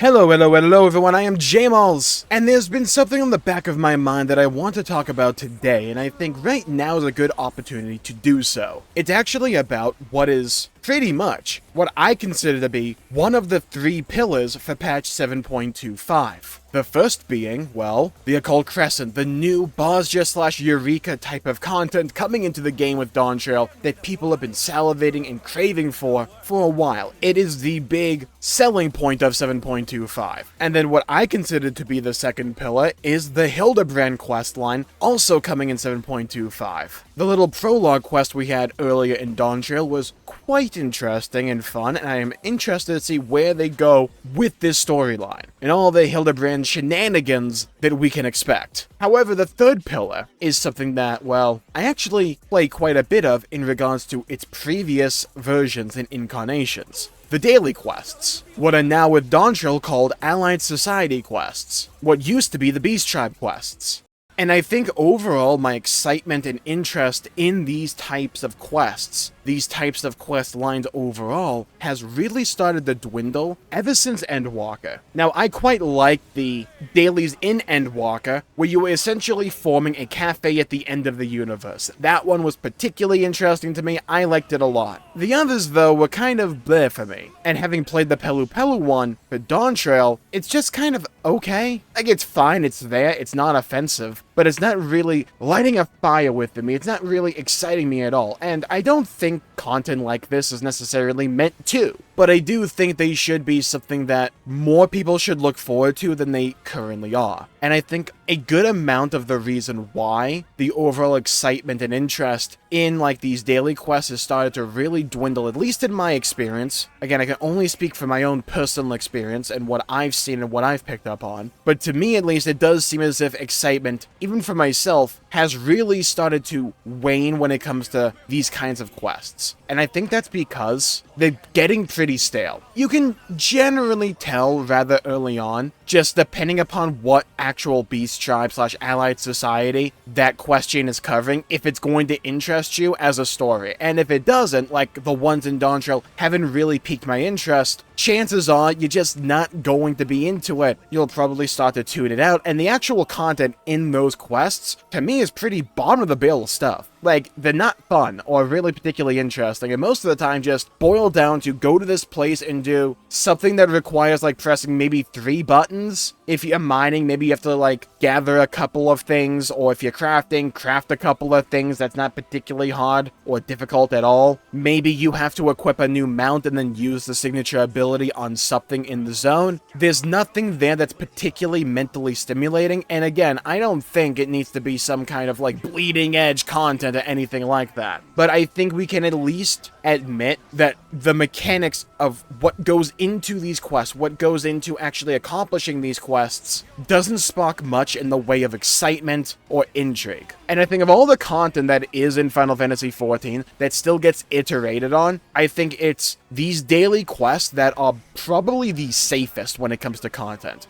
Hello everyone, I am Jmulls, and there's been something on the back of my mind that I want to talk about today, and I think right now is a good opportunity to do so. It's actually about what is pretty much what I consider to be one of the three pillars for patch 7.25. The first being, well, the Occult Crescent, the new Bozja/Eureka type of content coming into the game with Dawntrail that people have been salivating and craving for a while. It is the big selling point of 7.25. And then what I consider to be the second pillar is the Hildebrand questline, also coming in 7.25. The little prologue quest we had earlier in Dawntrail was quite interesting and fun, and I am interested to see where they go with this storyline and all the Hildebrand shenanigans that we can expect. However, the third pillar is something that, well, I actually play quite a bit of in regards to its previous versions and incarnations. The daily quests, what are now with Dawntrail called Allied Society quests, what used to be the Beast Tribe quests. And I think overall my excitement and interest in these types of quests, these types of quest lines overall, has really started to dwindle ever since Endwalker. Now, I quite like the dailies in Endwalker, where you were essentially forming a cafe at the end of the universe. That one was particularly interesting to me, I liked it a lot. The others, though, were kind of bleh for me. And having played the Pelu Pelu one for Dawntrail, it's just kind of okay. Like, it's fine, it's there, it's not offensive, but it's not really lighting a fire within me, it's not really exciting me at all, and I don't think content like this is necessarily meant to. But I do think they should be something that more people should look forward to than they currently are. And I think a good amount of the reason why the overall excitement and interest in like these daily quests has started to really dwindle, at least in my experience. Again, I can only speak from my own personal experience and what I've seen and what I've picked up on. But to me, at least, it does seem as if excitement, even for myself, has really started to wane when it comes to these kinds of quests. And I think that's because they're getting pretty stale. You can generally tell rather early on, just depending upon what actual Beast Tribe/Allied Society that question is covering, if it's going to interest you as a story. And if it doesn't, like the ones in Dawntrail haven't really piqued my interest, chances are you're just not going to be into it. You'll probably start to tune it out, and the actual content in those quests, to me, is pretty bottom of the barrel stuff. Like, they're not fun or really particularly interesting, and most of the time just boil down to go to this place and do something that requires, like, pressing maybe 3 buttons. If you're mining, maybe you have to, like, gather a couple of things, or if you're crafting, craft a couple of things. That's not particularly hard or difficult at all. Maybe you have to equip a new mount and then use the signature ability on something in the zone. There's nothing there that's particularly mentally stimulating, and again, I don't think it needs to be some kind of, like, bleeding edge content or anything like that. But I think we can at least admit that the mechanics of what goes into these quests, what goes into actually accomplishing these quests, doesn't spark much in the way of excitement or intrigue. And I think of all the content that is in Final Fantasy XIV that still gets iterated on, I think it's these daily quests that are probably the safest when it comes to content.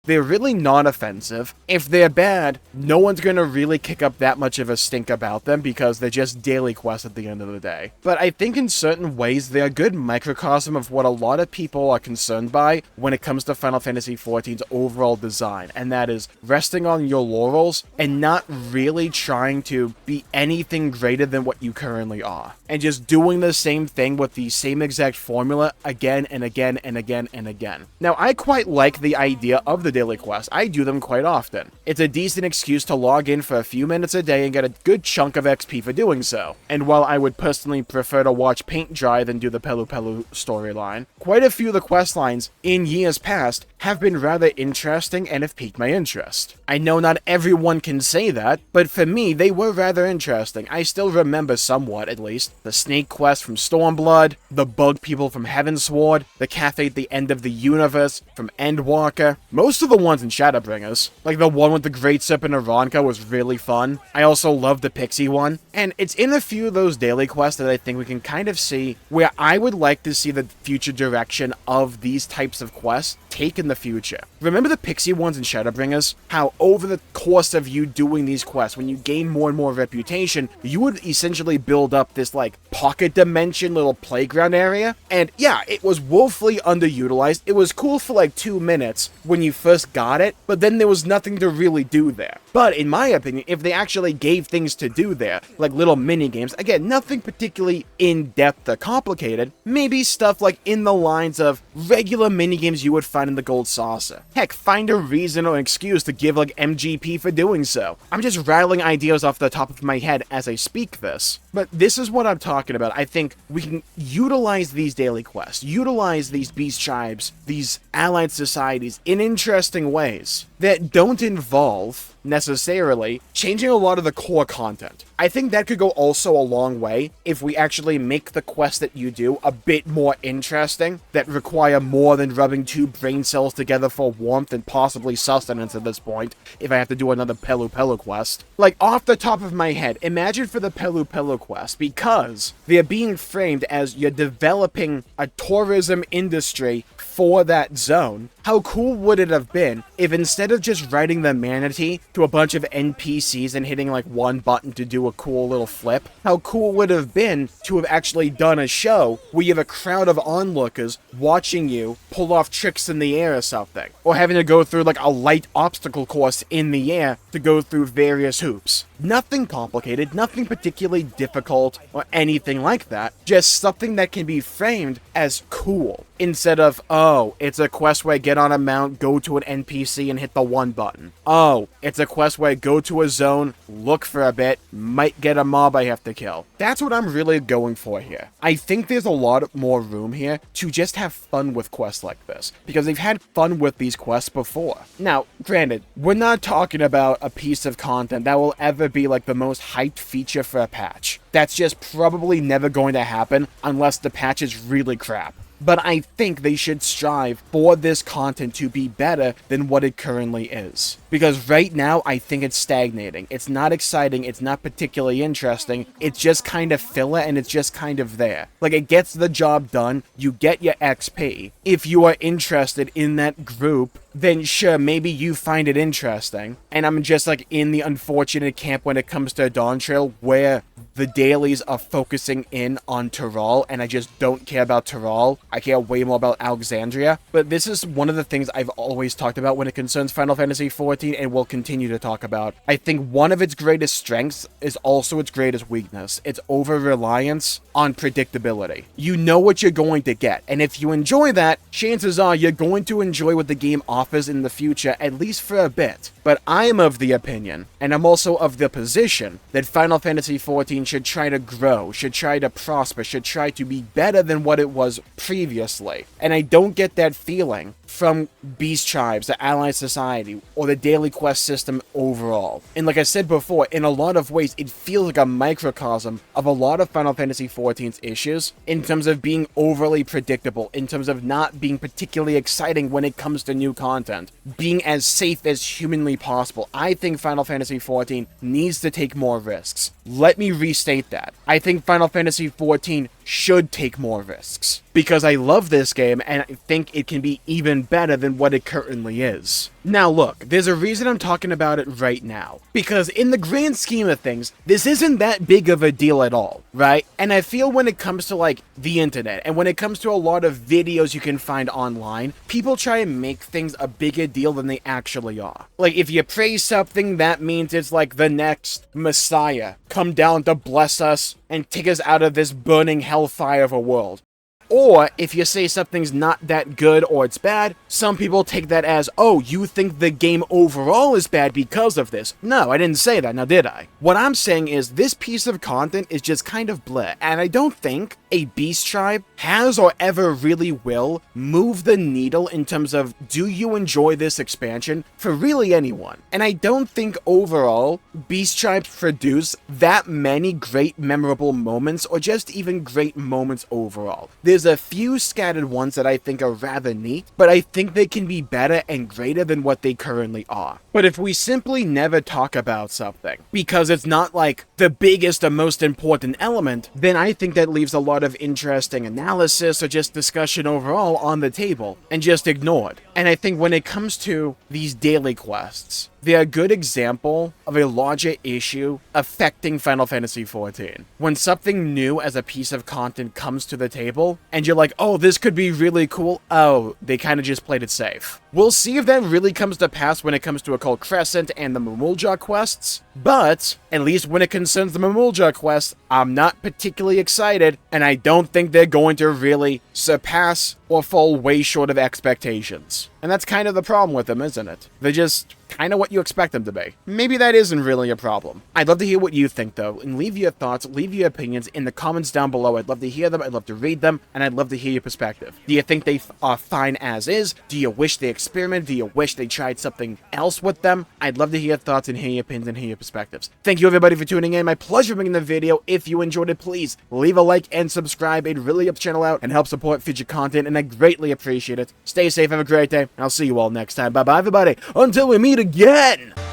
They're really not offensive. If they're bad, no one's gonna really kick up that much of a stink about them because they're just daily quests at the end of the day. But I think in certain ways, they're a good microcosm of what a lot of people are concerned by when it comes to Final Fantasy XIV's overall design, and that is resting on your laurels and not really trying to be anything greater than what you currently are. And just doing the same thing with the same exact formula again and again and again and again. Now, I quite like the idea of the daily quests. I do them quite often. It's a decent excuse to log in for a few minutes a day and get a good chunk of XP for doing so. And while I would personally prefer to watch paint dry than do the Pelu Pelu storyline, quite a few of the quest lines in years past have been rather interesting and have piqued my interest. I know not everyone can say that, but for me, they were rather interesting. I still remember somewhat, at least, the snake quest from Stormblood, the bug people from Heavensward, the cafe at the end of the universe from Endwalker. Most of the ones in Shadowbringers, like the one with the Great Serpent Aranka, was really fun. I also love the Pixie one, and it's in a few of those daily quests that I think we can kind of see where I would like to see the future direction of these types of quests take in the future. Remember the Pixie ones in Shadowbringers? How over the course of you doing these quests, when you gain more and more reputation, you would essentially build up this like pocket dimension little playground area. And yeah, it was woefully underutilized. It was cool for like 2 minutes when you first got it, but then there was nothing to really do there. But in my opinion, if they actually gave things to do there, like little mini games, again, nothing particularly in-depth or complicated, maybe stuff like in the lines of regular mini games you would find in the Gold Saucer. Heck, find a reason or an excuse to give like MGP for doing so. I'm just rattling ideas off the top of my head as I speak this. But this is what I'm talking about. I think we can utilize these daily quests, utilize these beast tribes, these allied societies in interesting ways that don't involve necessarily changing a lot of the core content. I think that could go also a long way if we actually make the quests that you do a bit more interesting, that require more than rubbing 2 brain cells together for warmth and possibly sustenance at this point, if I have to do another Pelu Pelu quest. Like, off the top of my head, imagine for the Pelu Pelu quest, because they're being framed as you're developing a tourism industry for that zone, how cool would it have been if instead of just writing the manatee to a bunch of NPCs and hitting like one button to do a cool little flip, how cool would it have been to have actually done a show where you have a crowd of onlookers watching you pull off tricks in the air or something, or having to go through like a light obstacle course in the air to go through various hoops. Nothing complicated, nothing particularly difficult or anything like that, just something that can be framed as cool, instead of, oh, it's a quest where I get on a mount, go to an NPC and hit the 1 button. Oh, it's a quest where I go to a zone, look for a bit, might get a mob I have to kill. That's what I'm really going for here. I think there's a lot more room here to just have fun with quests like this, because they've had fun with these quests before. Now, granted, we're not talking about a piece of content that will ever be like the most hyped feature for a patch. That's just probably never going to happen unless the patch is really crap. But I think they should strive for this content to be better than what it currently is. Because right now, I think it's stagnating. It's not exciting, it's not particularly interesting, it's just kind of filler and it's just kind of there. Like, it gets the job done, you get your XP. If you are interested in that group, then sure, maybe you find it interesting. And I'm just like in the unfortunate camp when it comes to Dawntrail, where the dailies are focusing in on Tyrol, and I just don't care about Tyrol. I care way more about Alexandria. But this is one of the things I've always talked about when it concerns Final Fantasy XIV, and will continue to talk about. I think one of its greatest strengths is also its greatest weakness. Its over-reliance on predictability. You know what you're going to get, and if you enjoy that, chances are you're going to enjoy what the game offers in the future, at least for a bit. But I am of the opinion, and I'm also of the position, that Final Fantasy XIV should try to grow, should try to prosper, should try to be better than what it was previously. And I don't get that feeling from Beast Tribes, the Allied Society, or the daily quest system overall. And like I said before, in a lot of ways, it feels like a microcosm of a lot of Final Fantasy XIV's issues, in terms of being overly predictable, in terms of not being particularly exciting when it comes to new content, being as safe as humanly possible. I think Final Fantasy XIV needs to take more risks. Let me restate that. I think Final Fantasy XIV should take more risks, because I love this game and I think it can be even better than what it currently is. Now look, there's a reason I'm talking about it right now, because in the grand scheme of things, this isn't that big of a deal at all, right? And I feel when it comes to like the internet, and when it comes to a lot of videos you can find online, people try and make things a bigger deal than they actually are. Like, if you praise something, that means it's like the next Messiah come down to bless us and take us out of this burning hellfire of a world. Or, if you say something's not that good or it's bad, some people take that as, oh, you think the game overall is bad because of this. No, I didn't say that, now did I? What I'm saying is, this piece of content is just kind of bleh, and I don't think a Beast Tribe has or ever really will move the needle in terms of, do you enjoy this expansion, for really anyone. And I don't think overall, Beast Tribes produce that many great memorable moments, or just even great moments overall. There's There's a few scattered ones that I think are rather neat, but I think they can be better and greater than what they currently are. But if we simply never talk about something, because it's not like the biggest or most important element, then I think that leaves a lot of interesting analysis or just discussion overall on the table, and just ignored. And I think when it comes to these daily quests, they're a good example of a larger issue affecting Final Fantasy XIV. When something new as a piece of content comes to the table, and you're like, oh, this could be really cool, oh, they kind of just played it safe. We'll see if that really comes to pass when it comes to Occult Crescent and the Mamulja quests, but at least when it concerns the Mamulja quests, I'm not particularly excited, and I don't think they're going to really surpass or fall way short of expectations. And that's kind of the problem with them, isn't it? They're just kind of what you expect them to be. Maybe that isn't really a problem. I'd love to hear what you think, though, and leave your thoughts, leave your opinions in the comments down below. I'd love to hear them, I'd love to read them, and I'd love to hear your perspective. Do you think they are fine as is? Do you wish they experimented? Do you wish they tried something else with them? I'd love to hear your thoughts and hear your opinions and hear your perspectives. Thank you, everybody, for tuning in. My pleasure making the video. If you enjoyed it, please leave a like and subscribe. It really helps the channel out and helps support future content, and I greatly appreciate it. Stay safe, have a great day, and I'll see you all next time. Bye-bye, everybody, until we meet again!